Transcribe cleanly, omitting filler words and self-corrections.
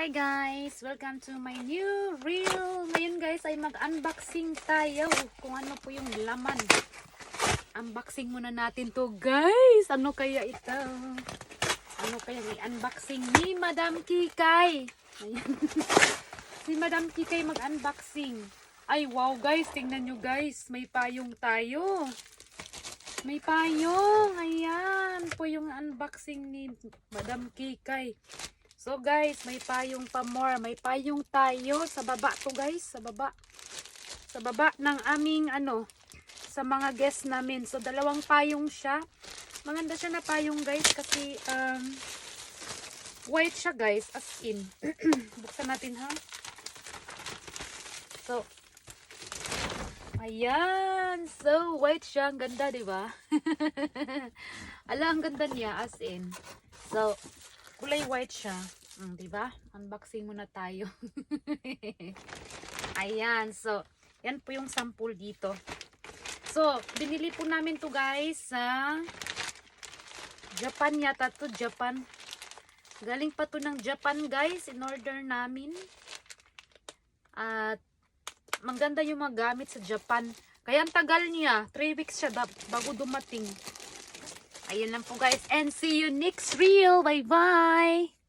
Hi guys! Welcome to my new reel. Ngayon guys ay mag-unboxing tayo kung ano po yung laman. Unboxing muna natin to guys. Ano kaya ito? Ano kaya i-unboxing ni Madam Kikay? Ayan. Si Madam Kikay mag-unboxing. Ay wow guys, tingnan nyo guys. May payong tayo. May payong. Ayan po yung unboxing ni Madam Kikay. So guys, may payong pa more. May payong tayo sa baba to guys, sa baba. Sa baba ng aming sa mga guests namin. So dalawang payong siya. Maganda siya na payong guys kasi white siya guys, as in. Buksan natin ha. So ayan, so white siya, ang ganda 'di ba? Ala, ang ganda niya as in. So kulay white siya. Diba? Unboxing muna tayo. Ayan. So, yan po yung sample dito. So, binili po namin to guys sa Japan yata to. Japan. Galing pa to ng Japan guys. In order namin. At maganda yung mga gamit sa Japan. Kaya ang tagal niya. 3 weeks siya bago dumating. Ayan lang po guys. And see you next reel. Bye bye!